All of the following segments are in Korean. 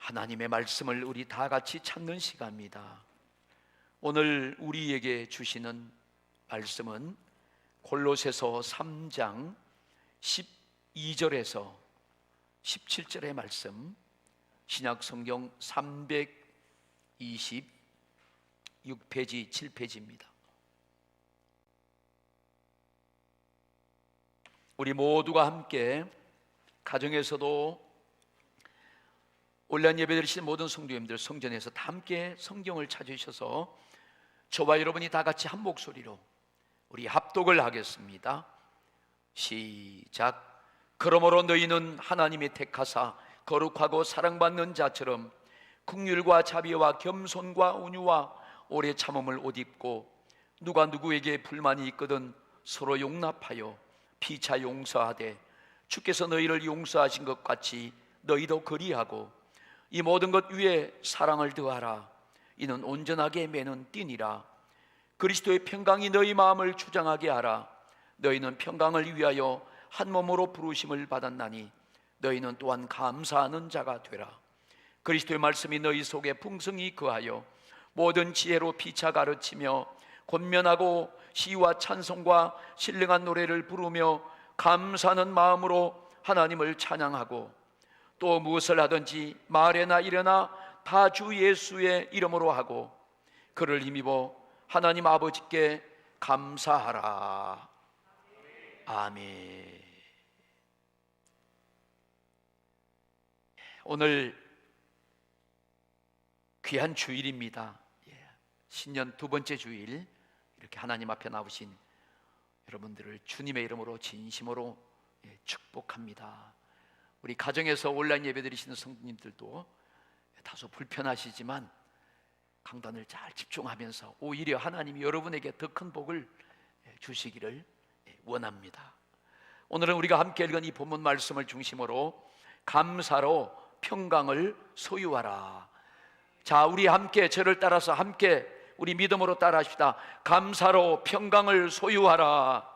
하나님의 말씀을 우리 다 같이 찾는 시간입니다. 오늘 우리에게 주시는 말씀은 골로새서 3장 12절에서 17절의 말씀, 신약성경 326페이지 7페이지입니다. 우리 모두가 함께 가정에서도 온라인 예배 드리시는 모든 성도님들, 성전에서 다 함께 성경을 찾으셔서 저와 여러분이 다 같이 한 목소리로 우리 합독을 하겠습니다. 시작. 그러므로 너희는 하나님이 택하사 거룩하고 사랑받는 자처럼 긍휼과 자비와 겸손과 온유와 오래 참음을 옷 입고, 누가 누구에게 불만이 있거든 서로 용납하여 피차 용서하되 주께서 너희를 용서하신 것 같이 너희도 그리하고, 이 모든 것 위에 사랑을 더하라. 이는 온전하게 매는 띠니라. 그리스도의 평강이 너희 마음을 주장하게 하라. 너희는 평강을 위하여 한 몸으로 부르심을 받았나니 너희는 또한 감사하는 자가 되라. 그리스도의 말씀이 너희 속에 풍성히 거하여 모든 지혜로 피차 가르치며 권면하고 시와 찬송과 신령한 노래를 부르며 감사하는 마음으로 하나님을 찬양하고, 또 무엇을 하든지 말에나 일에나 다 주 예수의 이름으로 하고 그를 힘입어 하나님 아버지께 감사하라. 아멘. 오늘 귀한 주일입니다. 신년 두 번째 주일, 이렇게 하나님 앞에 나오신 여러분들을 주님의 이름으로 진심으로 축복합니다. 우리 가정에서 온라인 예배 드리시는 성도님들도 다소 불편하시지만 강단을 잘 집중하면서 오히려 하나님이 여러분에게 더 큰 복을 주시기를 원합니다. 오늘은 우리가 함께 읽은 이 본문 말씀을 중심으로 감사로 평강을 소유하라. 자, 우리 함께 저를 따라서 함께 우리 믿음으로 따라합시다. 감사로 평강을 소유하라.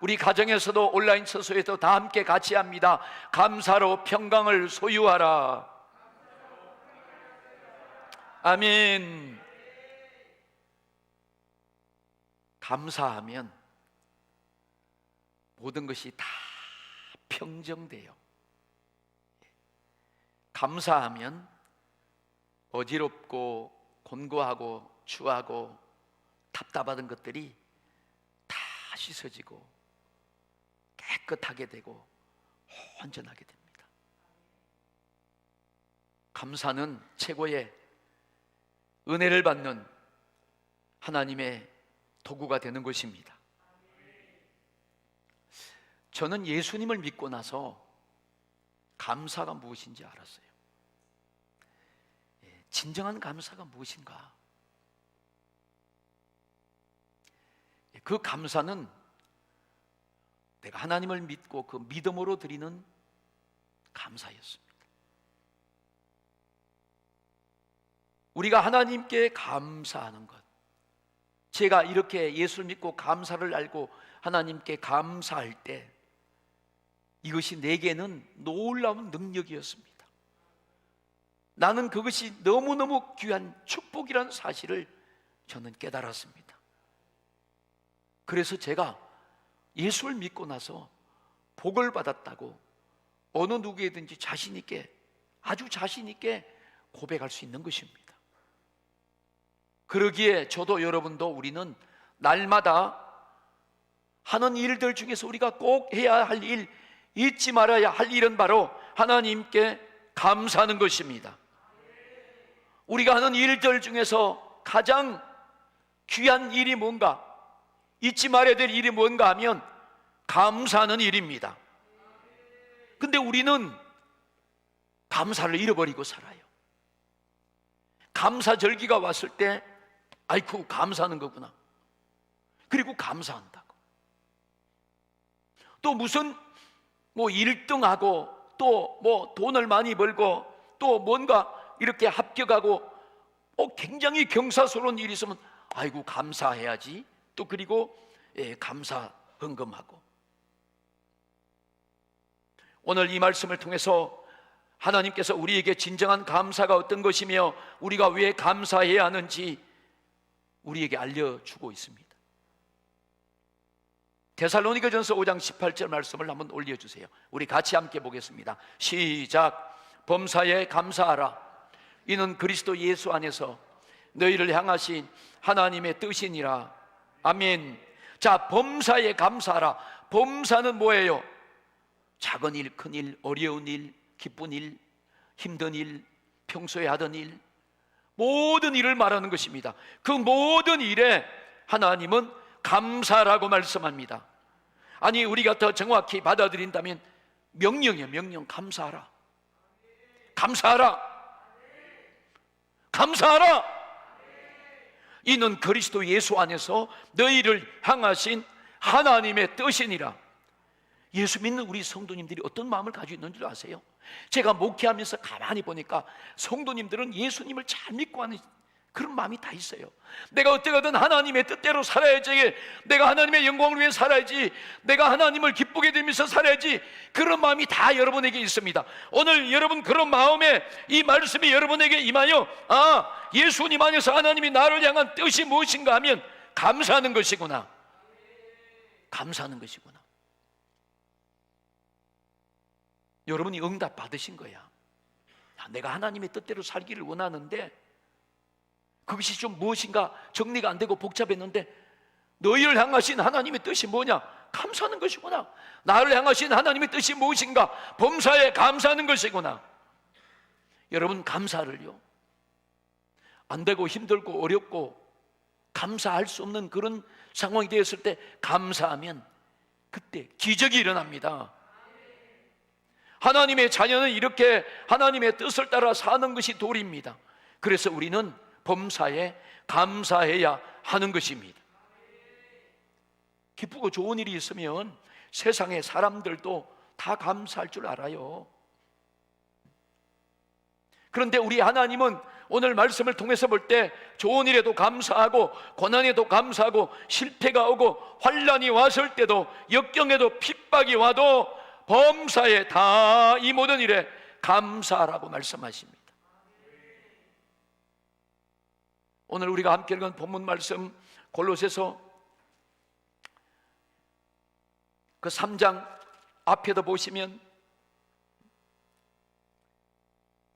우리 가정에서도 온라인 처소에도 다 함께 같이 합니다. 감사로 평강을 소유하라. 아멘. 감사하면 모든 것이 다 평정돼요. 감사하면 어지럽고 곤고하고 추하고 답답하던 것들이 다 씻어지고 깨끗하게 되고 온전하게 됩니다. 감사는 최고의 은혜를 받는 하나님의 도구가 되는 것입니다. 저는 예수님을 믿고 나서 감사가 무엇인지 알았어요. 진정한 감사가 무엇인가? 그 감사는 내가 하나님을 믿고 그 믿음으로 드리는 감사였습니다. 우리가 하나님께 감사하는 것, 제가 이렇게 예수를 믿고 감사를 알고 하나님께 감사할 때 이것이 내게는 놀라운 능력이었습니다. 나는 그것이 너무너무 귀한 축복이라는 사실을 저는 깨달았습니다. 그래서 제가 예수를 믿고 나서 복을 받았다고 어느 누구에든지 자신 있게, 아주 자신 있게 고백할 수 있는 것입니다. 그러기에 저도 여러분도 우리는 날마다 하는 일들 중에서 우리가 꼭 해야 할 일, 잊지 말아야 할 일은 바로 하나님께 감사하는 것입니다. 우리가 하는 일들 중에서 가장 귀한 일이 뭔가, 잊지 말아야 될 일이 뭔가 하면 감사하는 일입니다. 근데 우리는 감사를 잃어버리고 살아요. 감사절기가 왔을 때 아이쿠 감사하는 거구나. 그리고 감사한다고. 또 무슨 1등하고 또 돈을 많이 벌고 또 뭔가 이렇게 합격하고 굉장히 경사스러운 일이 있으면 아이고 감사해야지. 또 그리고 감사 헌금하고. 오늘 이 말씀을 통해서 하나님께서 우리에게 진정한 감사가 어떤 것이며 우리가 왜 감사해야 하는지 우리에게 알려주고 있습니다. 데살로니가전서 5장 18절 말씀을 한번 올려주세요. 우리 같이 함께 보겠습니다. 시작. 범사에 감사하라. 이는 그리스도 예수 안에서 너희를 향하신 하나님의 뜻이니라. 아멘. 자, 범사에 감사하라. 범사는 뭐예요? 작은 일, 큰 일, 어려운 일, 기쁜 일, 힘든 일, 평소에 하던 일, 모든 일을 말하는 것입니다. 그 모든 일에 하나님은 감사라고 말씀합니다. 아니, 우리가 더 정확히 받아들인다면 명령이에요. 명령. 감사하라. 감사하라. 감사하라. 이는 그리스도 예수 안에서 너희를 향하신 하나님의 뜻이니라. 예수 믿는 우리 성도님들이 어떤 마음을 가지고 있는 줄 아세요? 제가 목회하면서 가만히 보니까 성도님들은 예수님을 잘 믿고 하는 그런 마음이 다 있어요. 내가 어떻게든 하나님의 뜻대로 살아야지, 내가 하나님의 영광을 위해 살아야지, 내가 하나님을 기쁘게 되면서 살아야지, 그런 마음이 다 여러분에게 있습니다. 오늘 여러분 그런 마음에 이 말씀이 여러분에게 임하여 예수님 안에서 하나님이 나를 향한 뜻이 무엇인가 하면 감사하는 것이구나. 감사하는 것이구나. 여러분이 응답 받으신 거야. 내가 하나님의 뜻대로 살기를 원하는데 그것이 좀 무엇인가 정리가 안 되고 복잡했는데 너희를 향하신 하나님의 뜻이 뭐냐? 감사하는 것이구나. 나를 향하신 하나님의 뜻이 무엇인가? 범사에 감사하는 것이구나. 여러분, 감사를요, 안 되고 힘들고 어렵고 감사할 수 없는 그런 상황이 되었을 때 감사하면 그때 기적이 일어납니다. 하나님의 자녀는 이렇게 하나님의 뜻을 따라 사는 것이 도리입니다. 그래서 우리는 범사에 감사해야 하는 것입니다. 기쁘고 좋은 일이 있으면 세상의 사람들도 다 감사할 줄 알아요. 그런데 우리 하나님은 오늘 말씀을 통해서 볼 때 좋은 일에도 감사하고 고난에도 감사하고 실패가 오고 환난이 왔을 때도 역경에도 핍박이 와도 범사에 다 이 모든 일에 감사하라고 말씀하십니다. 오늘 우리가 함께 읽은 본문 말씀 골로새서 그 3장 앞에도 보시면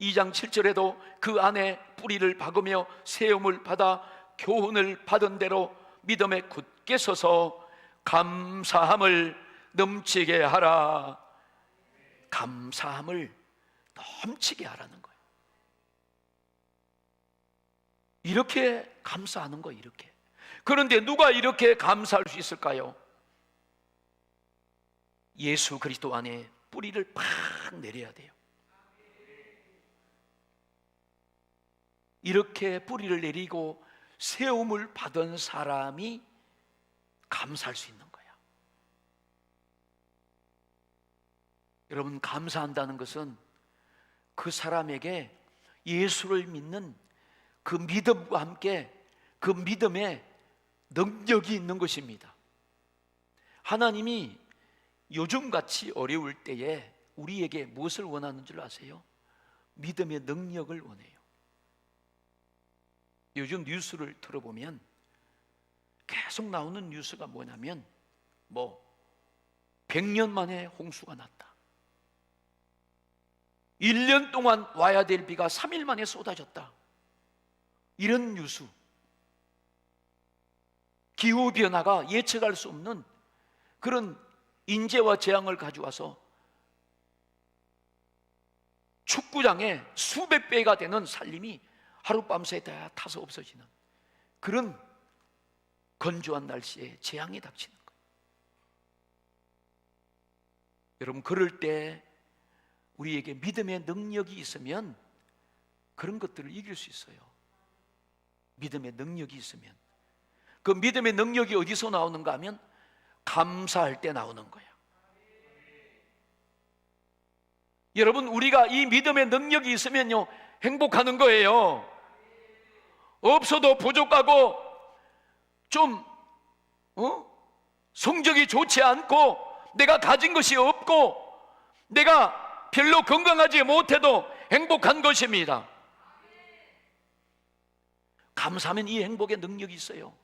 2장 7절에도 그 안에 뿌리를 박으며 세움을 받아 교훈을 받은 대로 믿음에 굳게 서서 감사함을 넘치게 하라. 감사함을 넘치게 하라는 거예요. 이렇게 감사하는 거예요. 이렇게. 그런데 누가 이렇게 감사할 수 있을까요? 예수 그리스도 안에 뿌리를 팍 내려야 돼요. 이렇게 뿌리를 내리고 세움을 받은 사람이 감사할 수 있는 거예요. 여러분, 감사한다는 것은 그 사람에게 예수를 믿는 그 믿음과 함께 그 믿음에 능력이 있는 것입니다. 하나님이 요즘같이 어려울 때에 우리에게 무엇을 원하는 줄 아세요? 믿음의 능력을 원해요. 요즘 뉴스를 들어보면 계속 나오는 뉴스가 뭐냐면 100년 만에 홍수가 났다. 1년 동안 와야 될 비가 3일 만에 쏟아졌다. 이런 뉴스. 기후변화가 예측할 수 없는 그런 인재와 재앙을 가져와서 축구장에 수백 배가 되는 산림이 하룻밤새 다 타서 없어지는 그런 건조한 날씨에 재앙이 닥치는 거예요. 여러분, 그럴 때 우리에게 믿음의 능력이 있으면 그런 것들을 이길 수 있어요. 믿음의 능력이 있으면. 그 믿음의 능력이 어디서 나오는가 하면 감사할 때 나오는 거야. 여러분, 우리가 이 믿음의 능력이 있으면요, 행복하는 거예요. 없어도 부족하고 좀 성적이 좋지 않고 내가 가진 것이 없고 내가 별로 건강하지 못해도 행복한 것입니다. 감사하면 이 행복의 능력이 있어요.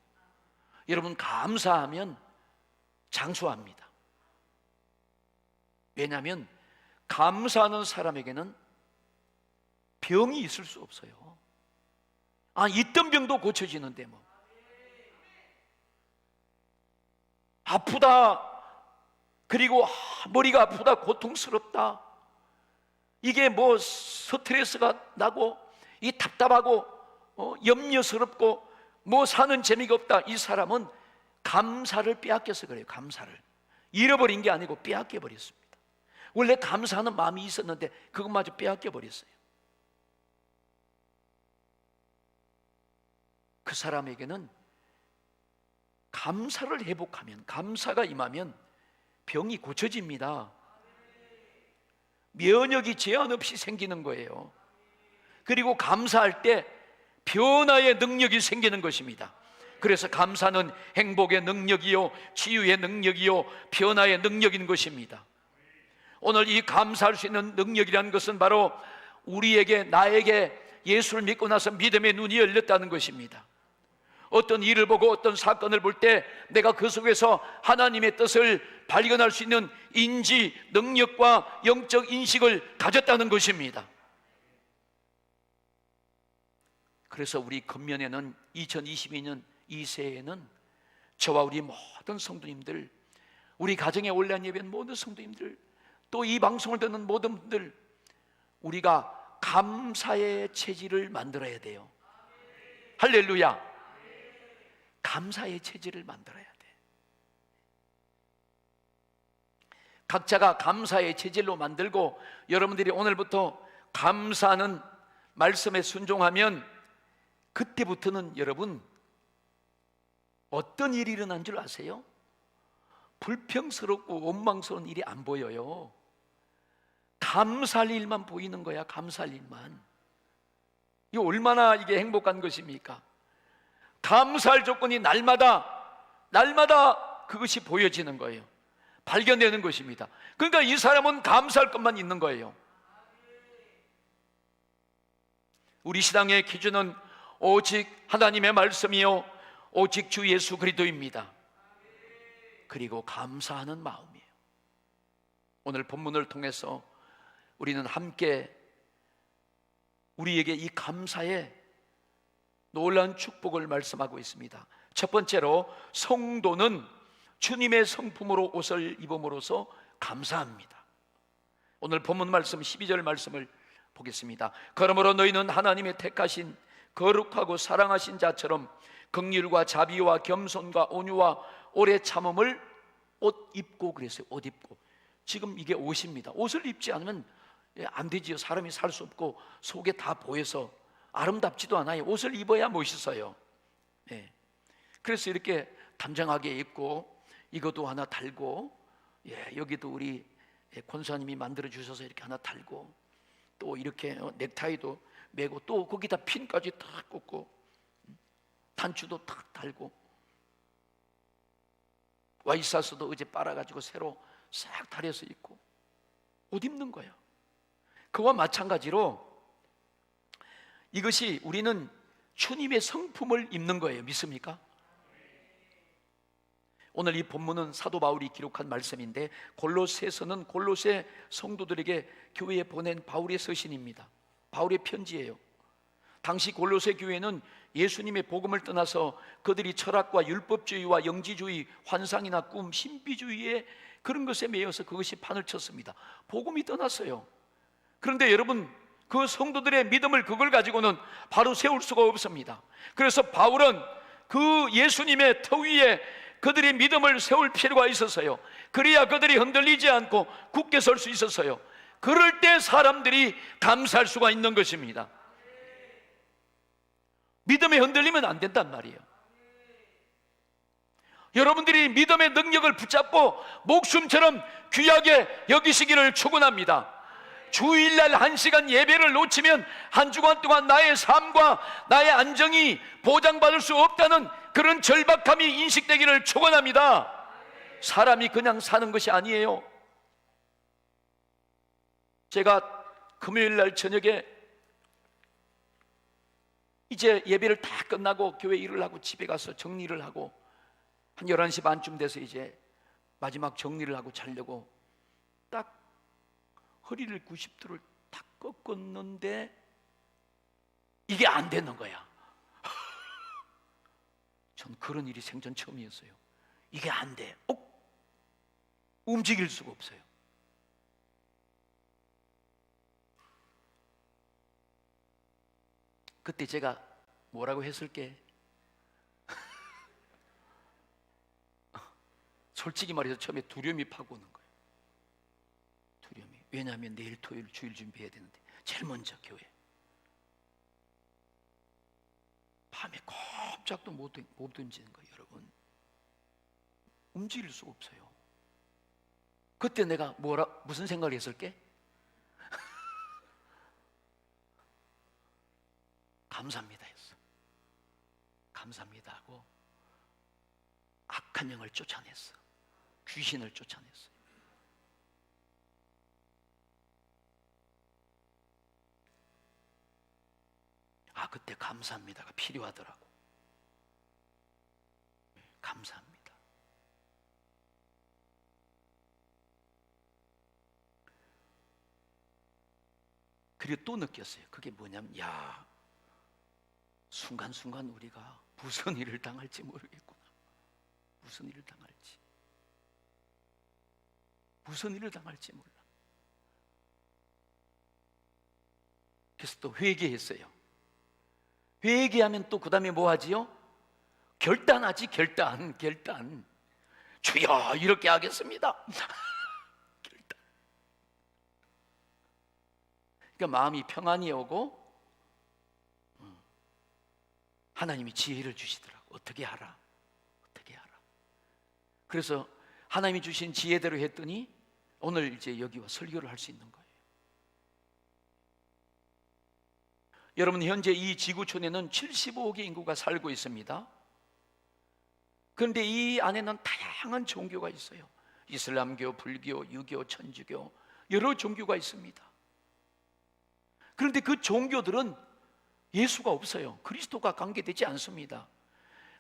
여러분, 감사하면 장수합니다. 왜냐하면 감사하는 사람에게는 병이 있을 수 없어요. 있던 병도 고쳐지는데 뭐. 아프다, 그리고 머리가 아프다, 고통스럽다, 이게 뭐 스트레스가 나고 이 답답하고 염려스럽고 뭐 사는 재미가 없다, 이 사람은 감사를 빼앗겨서 그래요. 감사를 잃어버린 게 아니고 빼앗겨 버렸습니다. 원래 감사하는 마음이 있었는데 그것마저 빼앗겨 버렸어요. 그 사람에게는 감사를 회복하면, 감사가 임하면 병이 고쳐집니다. 면역이 제한 없이 생기는 거예요. 그리고 감사할 때 변화의 능력이 생기는 것입니다. 그래서 감사는 행복의 능력이요, 치유의 능력이요, 변화의 능력인 것입니다. 오늘 이 감사할 수 있는 능력이라는 것은 바로 우리에게, 나에게 예수를 믿고 나서 믿음의 눈이 열렸다는 것입니다. 어떤 일을 보고 어떤 사건을 볼 때 내가 그 속에서 하나님의 뜻을 발견할 수 있는 인지, 능력과 영적 인식을 가졌다는 것입니다. 그래서 우리 금년에는 2022년 이 새해에는 저와 우리 모든 성도님들, 우리 가정에 온라인 예배는 모든 성도님들, 또 이 방송을 듣는 모든 분들, 우리가 감사의 체질을 만들어야 돼요. 할렐루야. 감사의 체질을 만들어야 돼. 각자가 감사의 체질로 만들고 여러분들이 오늘부터 감사하는 말씀에 순종하면 그때부터는 여러분 어떤 일이 일어난 줄 아세요? 불평스럽고 원망스러운 일이 안 보여요. 감사할 일만 보이는 거야. 감사할 일만. 이게 얼마나 이게 행복한 것입니까? 감사할 조건이 날마다 그것이 보여지는 거예요. 발견되는 것입니다. 그러니까 이 사람은 감사할 것만 있는 거예요. 우리 신앙의 기준은 오직 하나님의 말씀이요, 오직 주 예수 그리스도입니다. 그리고 감사하는 마음이에요. 오늘 본문을 통해서 우리는 함께 우리에게 이 감사의 놀라운 축복을 말씀하고 있습니다. 첫 번째로, 성도는 주님의 성품으로 옷을 입음으로써 감사합니다. 오늘 본문 말씀 12절 말씀을 보겠습니다. 그러므로 너희는 하나님의 택하신 거룩하고 사랑하신 자처럼 긍휼과 자비와 겸손과 온유와 오래 참음을 옷 입고, 그랬어요. 옷 입고. 지금 이게 옷입니다. 옷을 입지 않으면 안 되지요. 사람이 살 수 없고 속에 다 보여서 아름답지도 않아요. 옷을 입어야 멋있어요. 네. 그래서 이렇게 단정하게 입고 이것도 하나 달고, 여기도 우리 권사님이 만들어 주셔서 이렇게 하나 달고, 또 이렇게 넥타이도 매고, 또 거기다 핀까지 탁 꽂고, 단추도 탁 달고, 와이셔츠도 어제 빨아가지고 새로 싹 다려서 입고 옷 입는 거예요. 그와 마찬가지로 이것이 우리는 주님의 성품을 입는 거예요. 믿습니까? 오늘 이 본문은 사도 바울이 기록한 말씀인데, 골로새서는 골로새 성도들에게 교회에 보낸 바울의 서신입니다. 바울의 편지예요. 당시 골로새 교회는 예수님의 복음을 떠나서 그들이 철학과 율법주의와 영지주의, 환상이나 꿈, 신비주의의 그런 것에 매여서 그것이 판을 쳤습니다. 복음이 떠났어요. 그런데 여러분, 그 성도들의 믿음을, 그걸 가지고는 바로 세울 수가 없습니다. 그래서 바울은 그 예수님의 터 위에 그들의 믿음을 세울 필요가 있었어요. 그래야 그들이 흔들리지 않고 굳게 설 수 있었어요. 그럴 때 사람들이 감사할 수가 있는 것입니다. 믿음에 흔들리면 안 된단 말이에요. 여러분들이 믿음의 능력을 붙잡고 목숨처럼 귀하게 여기시기를 축원합니다. 주일날 1시간 예배를 놓치면 한 주간 동안 나의 삶과 나의 안정이 보장받을 수 없다는 그런 절박함이 인식되기를 축원합니다. 사람이 그냥 사는 것이 아니에요. 제가 금요일 날 저녁에 이제 예배를 다 끝나고 교회 일을 하고 집에 가서 정리를 하고 한 11시 반쯤 돼서 이제 마지막 정리를 하고 자려고 딱 허리를 90도를 딱 꺾었는데 이게 안 되는 거야. 전 그런 일이 생전 처음이었어요. 이게 안 돼. 움직일 수가 없어요. 그때 제가 뭐라고 했을게? 솔직히 말해서 처음에 두려움이 파고 오는 거예요. 두려움이. 왜냐하면 내일 토요일 주일 준비해야 되는데 제일 먼저 교회. 밤에 꼼짝도 못 던지는 거예요, 여러분. 움직일 수가 없어요. 그때 내가 무슨 생각을 했을게? 감사합니다 했어. 감사합니다 하고 악한 영을 쫓아냈어. 귀신을 쫓아냈어. 그때 감사합니다가 필요하더라고. 감사합니다. 그리고 또 느꼈어요. 그게 뭐냐면, 순간순간 우리가 무슨 일을 당할지 모르겠구나. 무슨 일을 당할지. 무슨 일을 당할지 몰라. 그래서 또 회개했어요. 회개하면 또 그 다음에 뭐 하지요? 결단하지. 결단. 주여 이렇게 하겠습니다. 결단. 그러니까 마음이 평안이 오고 하나님이 지혜를 주시더라고. 어떻게 하라. 그래서 하나님이 주신 지혜대로 했더니 오늘 이제 여기와 설교를 할 수 있는 거예요. 여러분, 현재 이 지구촌에는 75억의 인구가 살고 있습니다. 그런데 이 안에는 다양한 종교가 있어요. 이슬람교, 불교, 유교, 천주교, 여러 종교가 있습니다. 그런데 그 종교들은 예수가 없어요. 그리스도가 관계되지 않습니다.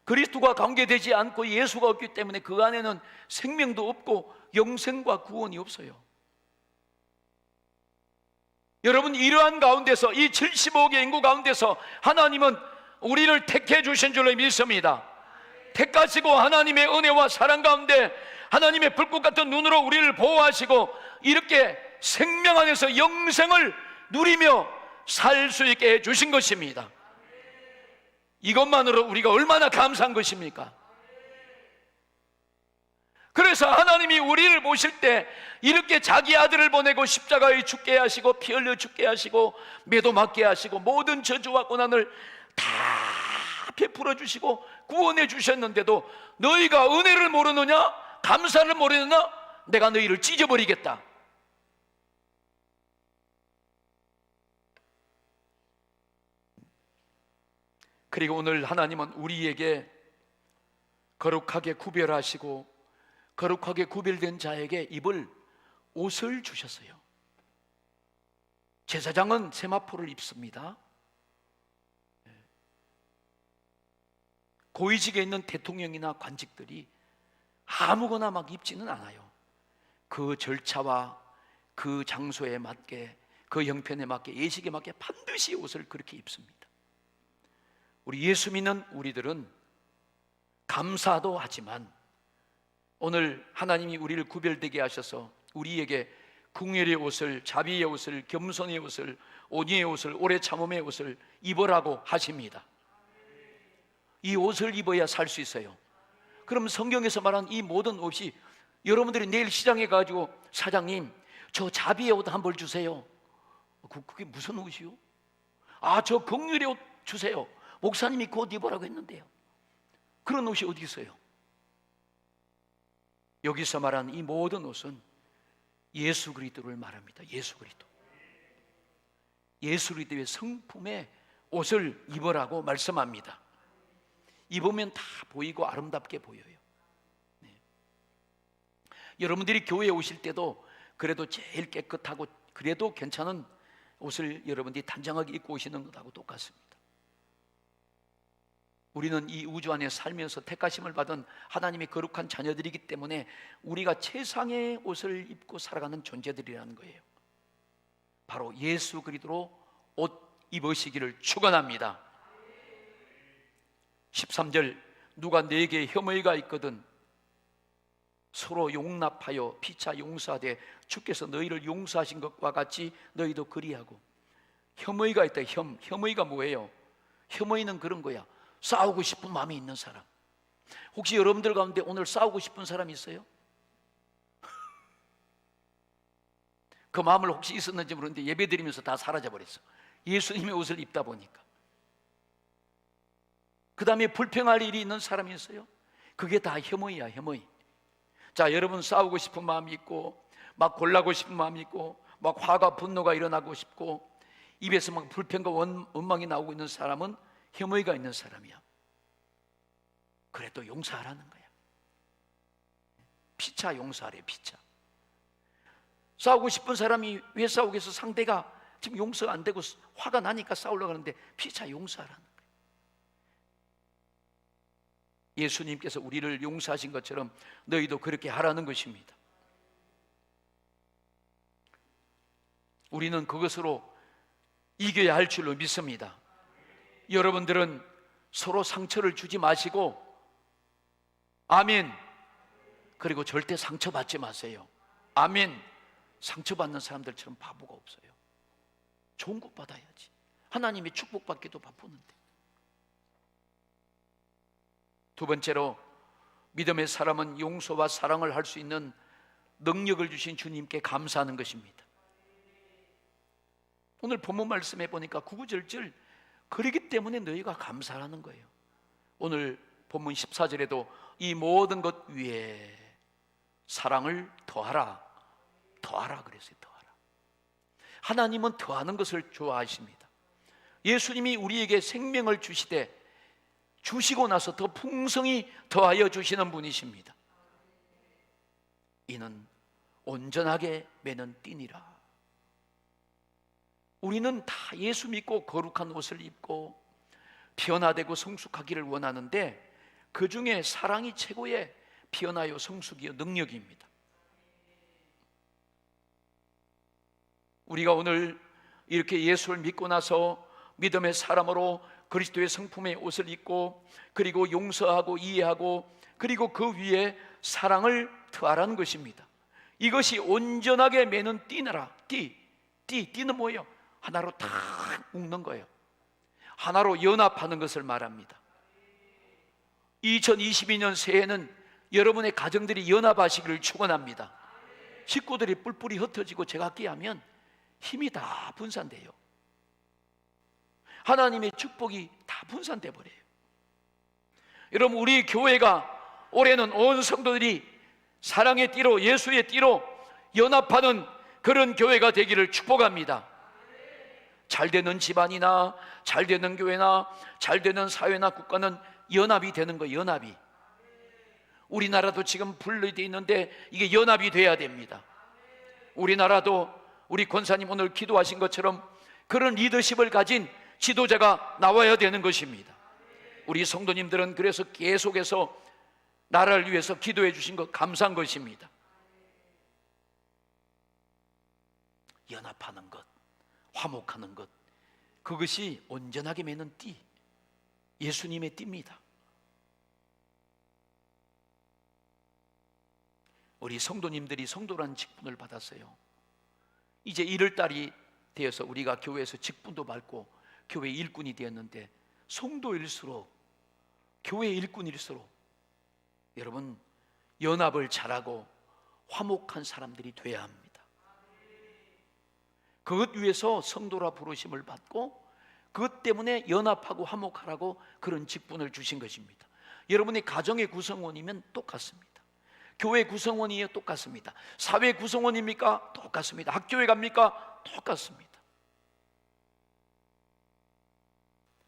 그리스도가 관계되지 않고 예수가 없기 때문에 그 안에는 생명도 없고 영생과 구원이 없어요. 여러분, 이러한 가운데서, 이 75억의 인구 가운데서 하나님은 우리를 택해 주신 줄로 믿습니다. 택하시고 하나님의 은혜와 사랑 가운데 하나님의 불꽃 같은 눈으로 우리를 보호하시고 이렇게 생명 안에서 영생을 누리며 살 수 있게 해 주신 것입니다. 이것만으로 우리가 얼마나 감사한 것입니까? 그래서 하나님이 우리를 보실 때 이렇게 자기 아들을 보내고 십자가에 죽게 하시고 피 흘려 죽게 하시고 매도 맞게 하시고 모든 저주와 고난을 다 베풀어 주시고 구원해 주셨는데도 너희가 은혜를 모르느냐? 감사를 모르느냐? 내가 너희를 찢어버리겠다. 그리고 오늘 하나님은 우리에게 거룩하게 구별하시고 거룩하게 구별된 자에게 입을 옷을 주셨어요. 제사장은 세마포를 입습니다. 고위직에 있는 대통령이나 관직들이 아무거나 막 입지는 않아요. 그 절차와 그 장소에 맞게, 그 형편에 맞게, 예식에 맞게 반드시 옷을 그렇게 입습니다. 우리 예수 믿는 우리들은 감사도 하지만 오늘 하나님이 우리를 구별되게 하셔서 우리에게 긍휼의 옷을, 자비의 옷을, 겸손의 옷을, 온유의 옷을, 오래 참음의 옷을 입으라고 하십니다. 이 옷을 입어야 살 수 있어요. 그럼 성경에서 말한 이 모든 옷이, 여러분들이 내일 시장에 가지고 사장님 저 자비의 옷 한 벌 주세요. 그게 무슨 옷이요? 저 긍휼의 옷 주세요. 목사님이 곧 입으라고 했는데요. 그런 옷이 어디 있어요? 여기서 말한 이 모든 옷은 예수 그리스도를 말합니다. 예수 그리스도. 예수 그리스도의 성품의 옷을 입으라고 말씀합니다. 입으면 다 보이고 아름답게 보여요. 여러분들이 교회에 오실 때도 그래도 제일 깨끗하고 그래도 괜찮은 옷을 여러분들이 단정하게 입고 오시는 것하고 똑같습니다. 우리는 이 우주 안에 살면서 택하심을 받은 하나님의 거룩한 자녀들이기 때문에 우리가 최상의 옷을 입고 살아가는 존재들이라는 거예요. 바로 예수 그리스도로 옷 입으시기를 축원합니다. 13절, 누가 네게 혐의가 있거든 서로 용납하여 피차 용서하되 주께서 너희를 용서하신 것과 같이 너희도 그리하고. 혐의가 있다. 혐의가 뭐예요? 혐의는 그런 거야. 싸우고 싶은 마음이 있는 사람. 혹시 여러분들 가운데 오늘 싸우고 싶은 사람 있어요? 그 마음을 혹시 있었는지 모르는데 예배드리면서 다 사라져버렸어. 예수님의 옷을 입다 보니까. 그 다음에 불평할 일이 있는 사람이 있어요? 그게 다 혐의야, 혐의. 자, 여러분 싸우고 싶은 마음이 있고 막 골라고 싶은 마음이 있고 막 화가 분노가 일어나고 싶고 입에서 막 불평과 원망이 나오고 있는 사람은 혐의가 있는 사람이야. 그래도 용서하라는 거야. 피차 용서하래, 피차. 싸우고 싶은 사람이 왜 싸우겠어? 상대가 지금 용서가 안 되고 화가 나니까 싸우려고 하는데 피차 용서하라는 거야. 예수님께서 우리를 용서하신 것처럼 너희도 그렇게 하라는 것입니다. 우리는 그것으로 이겨야 할 줄로 믿습니다. 여러분들은 서로 상처를 주지 마시고, 아멘. 그리고 절대 상처받지 마세요. 아멘. 상처받는 사람들처럼 바보가 없어요. 좋은 것 받아야지. 하나님의 축복받기도 바쁘는데. 두 번째로, 믿음의 사람은 용서와 사랑을 할 수 있는 능력을 주신 주님께 감사하는 것입니다. 오늘 본문 말씀에 보니까 구구절절 그러기 때문에 너희가 감사하는 거예요. 오늘 본문 14절에도 이 모든 것 위에 사랑을 더하라, 더하라 그랬어요. 더하라. 하나님은 더하는 것을 좋아하십니다. 예수님이 우리에게 생명을 주시되 주시고 나서 더 풍성히 더하여 주시는 분이십니다. 이는 온전하게 매는 띠니라. 우리는 다 예수 믿고 거룩한 옷을 입고 변화되고 성숙하기를 원하는데 그 중에 사랑이 최고의 변화요 성숙이요 능력입니다. 우리가 오늘 이렇게 예수를 믿고 나서 믿음의 사람으로 그리스도의 성품의 옷을 입고 그리고 용서하고 이해하고 그리고 그 위에 사랑을 더하라는 것입니다. 이것이 온전하게 매는 띠느라. 띠는 뭐예요? 하나로 다 묶는 거예요. 하나로 연합하는 것을 말합니다. 2022년 새해는 여러분의 가정들이 연합하시기를 축원합니다. 식구들이 뿔뿔이 흩어지고 제각기하면 힘이 다 분산돼요. 하나님의 축복이 다 분산돼 버려요. 여러분, 우리 교회가 올해는 온 성도들이 사랑의 띠로, 예수의 띠로 연합하는 그런 교회가 되기를 축복합니다. 잘 되는 집안이나 잘 되는 교회나 잘 되는 사회나 국가는 연합이 되는 거예요. 연합이. 우리나라도 지금 분리되어 있는데 이게 연합이 돼야 됩니다. 우리나라도 우리 권사님 오늘 기도하신 것처럼 그런 리더십을 가진 지도자가 나와야 되는 것입니다. 우리 성도님들은 그래서 계속해서 나라를 위해서 기도해 주신 것 감사한 것입니다. 연합하는 것, 화목하는 것, 그것이 온전하게 매는 띠, 예수님의 띠입니다. 우리 성도님들이 성도라는 직분을 받았어요. 이제 1월달이 되어서 우리가 교회에서 직분도 받고 교회 일꾼이 되었는데, 성도일수록, 교회 일꾼일수록 여러분 연합을 잘하고 화목한 사람들이 돼야 합니다. 그것 위해서 성도라 부르심을 받고 그것 때문에 연합하고 화목하라고 그런 직분을 주신 것입니다. 여러분이 가정의 구성원이면 똑같습니다. 교회 구성원이에요? 똑같습니다. 사회 구성원입니까? 똑같습니다. 학교에 갑니까? 똑같습니다.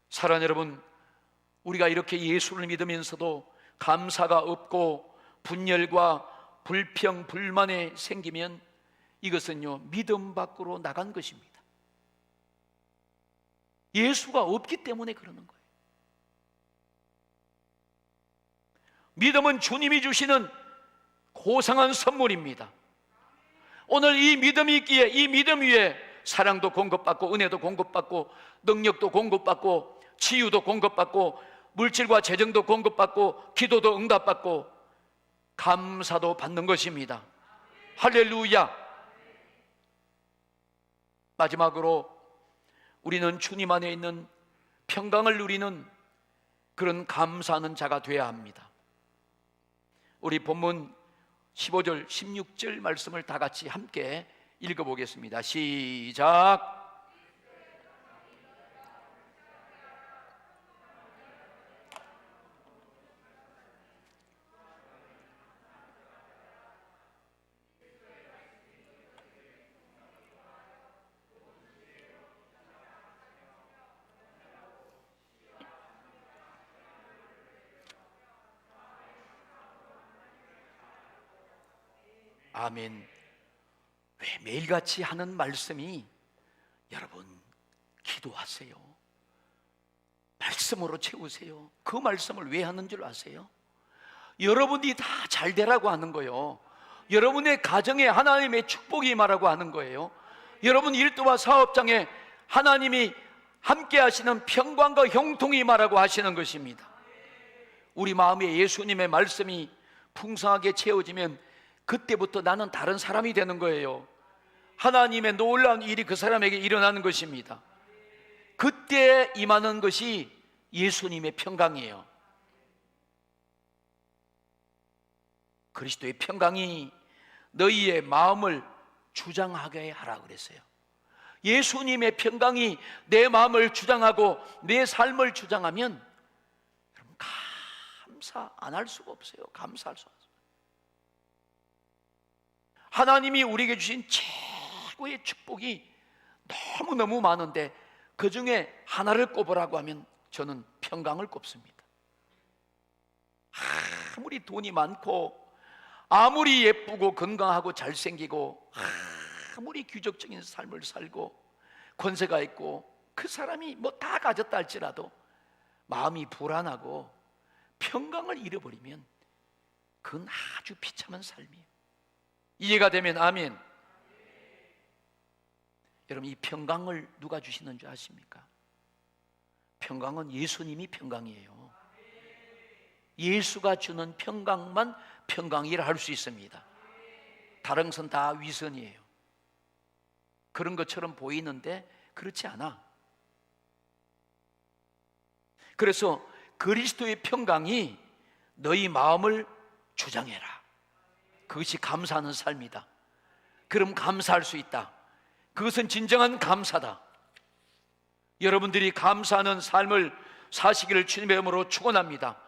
사랑하는 여러분, 우리가 이렇게 예수를 믿으면서도 감사가 없고 분열과 불평, 불만에 생기면 이것은요, 믿음 밖으로 나간 것입니다. 예수가 없기 때문에 그러는 거예요. 믿음은 주님이 주시는 고상한 선물입니다. 오늘 이 믿음이 있기에 이 믿음 위에 사랑도 공급받고 은혜도 공급받고 능력도 공급받고 치유도 공급받고 물질과 재정도 공급받고 기도도 응답받고 감사도 받는 것입니다. 할렐루야. 마지막으로 우리는 주님 안에 있는 평강을 누리는 그런 감사하는 자가 되어야 합니다. 우리 본문 15절 16절 말씀을 다 같이 함께 읽어보겠습니다. 시작. 아멘. 왜 매일같이 하는 말씀이, 여러분 기도하세요. 말씀으로 채우세요. 그 말씀을 왜 하는 줄 아세요? 여러분이 다 잘 되라고 하는 거예요. 여러분의 가정에 하나님의 축복이 임하라고 하는 거예요. 여러분 일터와 사업장에 하나님이 함께 하시는 평강과 형통이 임하라고 하시는 것입니다. 우리 마음에 예수님의 말씀이 풍성하게 채워지면 그때부터 나는 다른 사람이 되는 거예요. 하나님의 놀라운 일이 그 사람에게 일어나는 것입니다. 그때 임하는 것이 예수님의 평강이에요. 그리스도의 평강이 너희의 마음을 주장하게 하라 그랬어요. 예수님의 평강이 내 마음을 주장하고 내 삶을 주장하면 여러분 감사 안 할 수가 없어요. 감사할 수 없어요. 하나님이 우리에게 주신 최고의 축복이 너무너무 많은데 그 중에 하나를 꼽으라고 하면 저는 평강을 꼽습니다. 아무리 돈이 많고 아무리 예쁘고 건강하고 잘생기고 아무리 규적적인 삶을 살고 권세가 있고 그 사람이 뭐 다 가졌다 할지라도 마음이 불안하고 평강을 잃어버리면 그건 아주 비참한 삶이에요. 이해가 되면 아멘. 여러분 이 평강을 누가 주시는 줄 아십니까? 평강은 예수님이 평강이에요. 예수가 주는 평강만 평강이라 할 수 있습니다. 다른 것은 다 위선이에요. 그런 것처럼 보이는데 그렇지 않아. 그래서 그리스도의 평강이 너희 마음을 주장해라. 그것이 감사하는 삶이다. 그럼 감사할 수 있다. 그것은 진정한 감사다. 여러분들이 감사하는 삶을 사시기를 주님의 이름으로 축원합니다.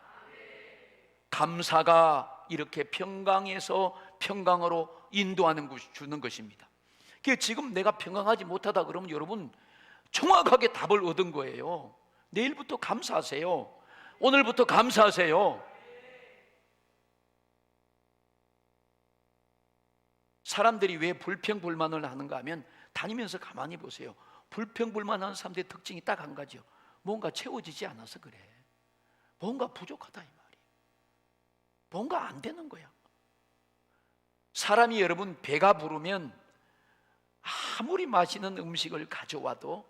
감사가 이렇게 평강에서 평강으로 인도하는 주는 것입니다. 지금 내가 평강하지 못하다 그러면 여러분 정확하게 답을 얻은 거예요. 내일부터 감사하세요. 오늘부터 감사하세요. 사람들이 왜 불평불만을 하는가 하면 다니면서 가만히 보세요. 불평불만하는 사람들의 특징이 딱 한 가지요. 뭔가 채워지지 않아서 그래. 뭔가 부족하다 이 말이에요. 뭔가 안 되는 거야. 사람이 여러분 배가 부르면 아무리 맛있는 음식을 가져와도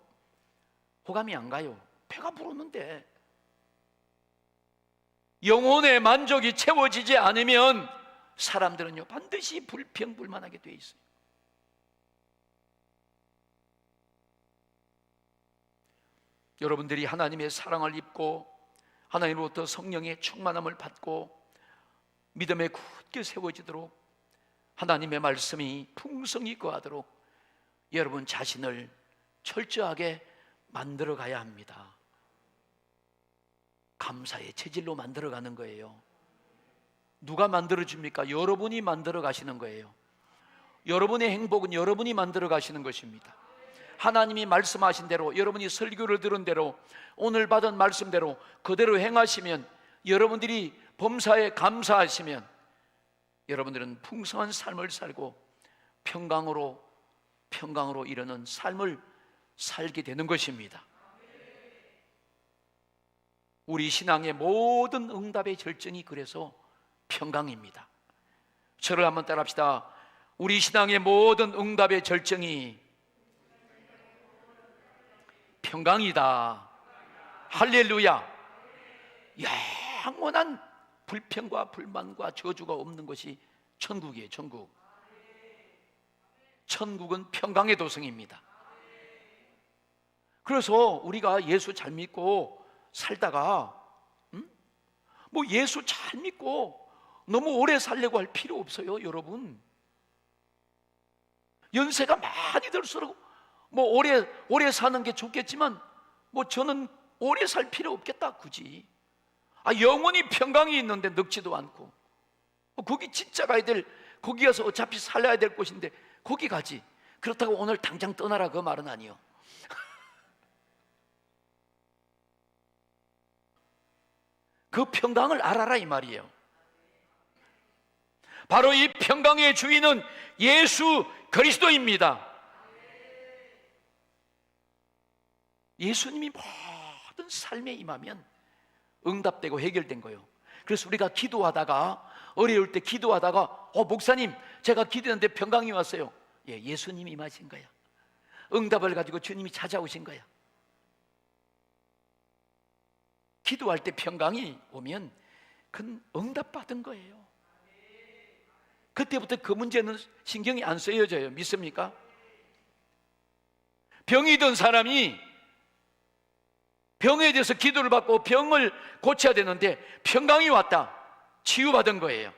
호감이 안 가요. 배가 부르는데 영혼의 만족이 채워지지 않으면 사람들은요 반드시 불평불만하게 돼 있어요. 여러분들이 하나님의 사랑을 입고 하나님으로부터 성령의 충만함을 받고 믿음에 굳게 세워지도록 하나님의 말씀이 풍성히 거하도록 여러분 자신을 철저하게 만들어 가야 합니다. 감사의 체질로 만들어 가는 거예요. 누가 만들어 줍니까? 여러분이 만들어 가시는 거예요. 여러분의 행복은 여러분이 만들어 가시는 것입니다. 하나님이 말씀하신 대로, 여러분이 설교를 들은 대로, 오늘 받은 말씀대로 그대로 행하시면, 여러분들이 범사에 감사하시면 여러분들은 풍성한 삶을 살고 평강으로 이르는 삶을 살게 되는 것입니다. 우리 신앙의 모든 응답의 절정이 그래서 평강입니다. 저를 한번 따라합시다. 우리 신앙의 모든 응답의 절정이 평강이다. 할렐루야. 영원한 불평과 불만과 저주가 없는 것이 천국이에요. 천국은 평강의 도성입니다. 그래서 우리가 예수 잘 믿고 살다가 뭐 예수 잘 믿고 너무 오래 살려고 할 필요 없어요. 여러분, 연세가 많이 들수록 뭐 오래 사는 게 좋겠지만 뭐 저는 오래 살 필요 없겠다 굳이. 영원히 평강이 있는데 늙지도 않고, 거기 진짜 가야 될, 거기 가서 어차피 살려야 될 곳인데 거기 가지. 그렇다고 오늘 당장 떠나라 그 말은 아니요. 그 평강을 알아라 이 말이에요. 바로 이 평강의 주인은 예수 그리스도입니다. 예수님이 모든 삶에 임하면 응답되고 해결된 거예요. 그래서 우리가 기도하다가, 어려울 때 기도하다가 목사님 제가 기도했는데 평강이 왔어요. 예수님이 임하신 거야. 응답을 가지고 주님이 찾아오신 거야. 기도할 때 평강이 오면 그건 응답받은 거예요. 그때부터 그 문제는 신경이 안 쓰여져요. 믿습니까? 병이 든 사람이 병에 대해서 기도를 받고 병을 고쳐야 되는데 평강이 왔다. 치유받은 거예요.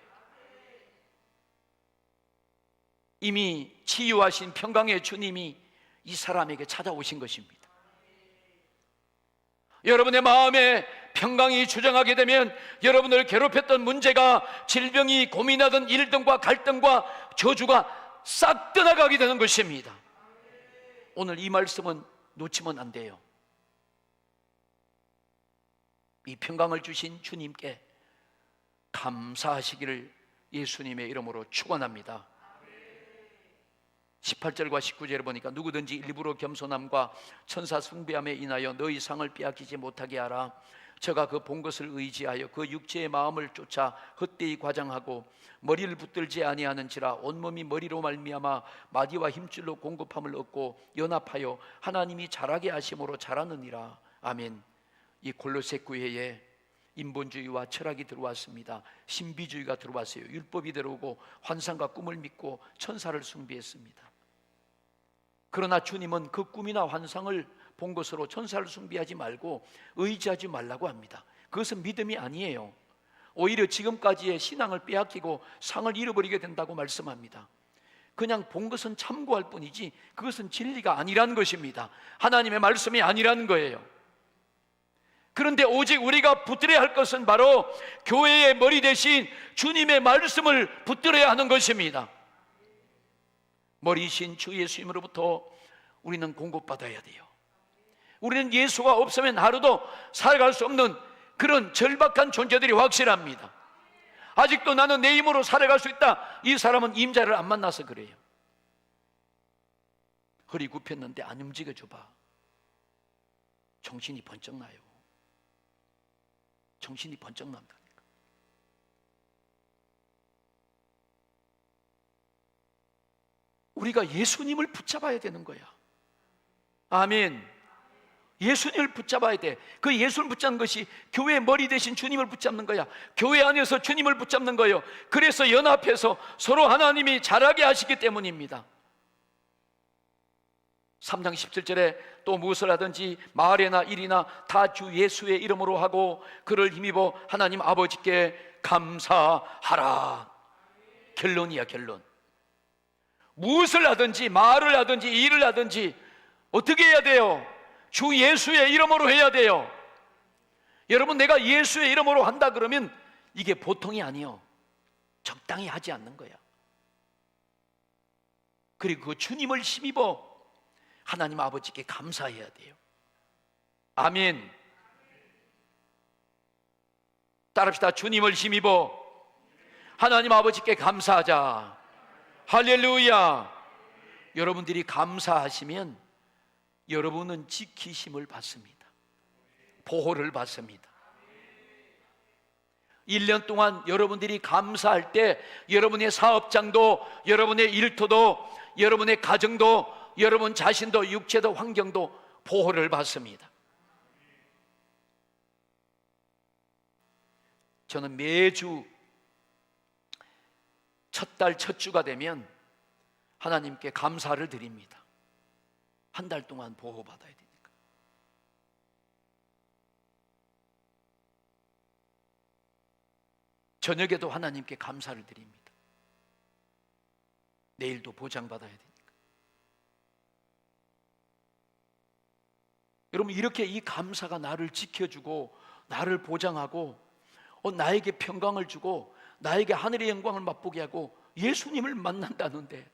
이미 치유하신 평강의 주님이 이 사람에게 찾아오신 것입니다. 여러분의 마음에 평강이 주장하게 되면 여러분을 괴롭혔던 문제가, 질병이, 고민하던 일들과 갈등과 저주가 싹 떠나가게 되는 것입니다. 오늘 이 말씀은 놓치면 안 돼요. 이 평강을 주신 주님께 감사하시기를 예수님의 이름으로 축원합니다. 18절과 19절에 보니까 누구든지 일부러 겸손함과 천사 숭배함에 인하여 너희 상을 빼앗기지 못하게 하라. 저가 그 본 것을 의지하여 그 육체의 마음을 쫓아 헛되이 과장하고 머리를 붙들지 아니하는지라. 온몸이 머리로 말미암아 마디와 힘줄로 공급함을 얻고 연합하여 하나님이 자라게 하심으로 자라느니라. 아멘. 이 골로새 교회에 인본주의와 철학이 들어왔습니다. 신비주의가 들어왔어요. 율법이 들어오고 환상과 꿈을 믿고 천사를 숭배했습니다. 그러나 주님은 그 꿈이나 환상을 본 것으로 천사를 숭배하지 말고 의지하지 말라고 합니다. 그것은 믿음이 아니에요. 오히려 지금까지의 신앙을 빼앗기고 상을 잃어버리게 된다고 말씀합니다. 그냥 본 것은 참고할 뿐이지 그것은 진리가 아니라는 것입니다. 하나님의 말씀이 아니라는 거예요. 그런데 오직 우리가 붙들어야 할 것은 바로 교회의 머리 대신 주님의 말씀을 붙들어야 하는 것입니다. 머리신 주 예수님으로부터 우리는 공급받아야 돼요. 우리는 예수가 없으면 하루도 살아갈 수 없는 그런 절박한 존재들이 확실합니다. 아직도 나는 내 힘으로 살아갈 수 있다. 이 사람은 임자를 안 만나서 그래요. 허리 굽혔는데 안 움직여줘봐. 정신이 번쩍 나요. 정신이 번쩍 난다니까. 우리가 예수님을 붙잡아야 되는 거야. 아멘. 예수님을 붙잡아야 돼. 그 예수를 붙잡는 것이 교회의 머리 대신 주님을 붙잡는 거야. 교회 안에서 주님을 붙잡는 거예요. 그래서 연합해서 서로 하나님이 자라게 하시기 때문입니다. 3장 17절에 또 무엇을 하든지 말이나 일이나 다 주 예수의 이름으로 하고 그를 힘입어 하나님 아버지께 감사하라. 결론이야, 결론. 무엇을 하든지 말을 하든지 일을 하든지 어떻게 해야 돼요? 주 예수의 이름으로 해야 돼요. 여러분, 내가 예수의 이름으로 한다 그러면 이게 보통이 아니에요. 적당히 하지 않는 거야. 그리고 그 주님을 힘입어 하나님 아버지께 감사해야 돼요. 아멘. 따라합시다. 주님을 힘입어 하나님 아버지께 감사하자. 할렐루야. 여러분들이 감사하시면 여러분은 지키심을 받습니다. 보호를 받습니다. 1년 동안 여러분들이 감사할 때 여러분의 사업장도, 여러분의 일터도, 여러분의 가정도, 여러분 자신도, 육체도, 환경도 보호를 받습니다. 저는 매주 첫 달 첫 주가 되면 하나님께 감사를 드립니다. 한 달 동안 보호받아야 되니까. 저녁에도 하나님께 감사를 드립니다. 내일도 보장받아야 되니까. 여러분, 이렇게 이 감사가 나를 지켜주고 나를 보장하고 나에게 평강을 주고 나에게 하늘의 영광을 맛보게 하고 예수님을 만난다는데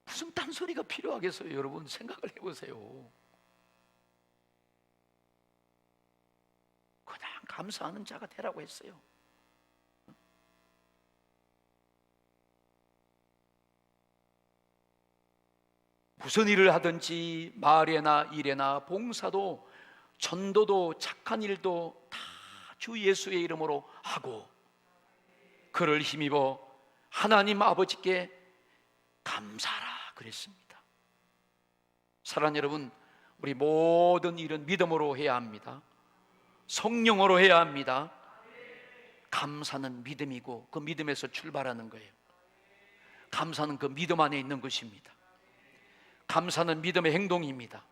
무슨 딴소리가 필요하겠어요? 여러분, 생각을 해보세요. 그냥 감사하는 자가 되라고 했어요. 무슨 일을 하든지 말에나 일에나 봉사도 전도도 착한 일도 다 주 예수의 이름으로 하고 그를 힘입어 하나님 아버지께 감사하라 그랬습니다. 사랑하는 여러분, 우리 모든 일은 믿음으로 해야 합니다. 성령으로 해야 합니다. 감사는 믿음이고 그 믿음에서 출발하는 거예요. 감사는 그 믿음 안에 있는 것입니다. 감사는 믿음의 행동입니다.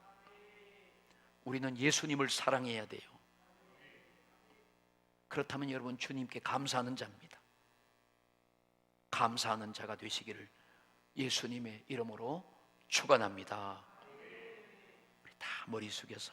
우리는 예수님을 사랑해야 돼요. 그렇다면 여러분, 주님께 감사하는 자입니다. 감사하는 자가 되시기를 예수님의 이름으로 축원합니다. 우리 다 머리 숙여서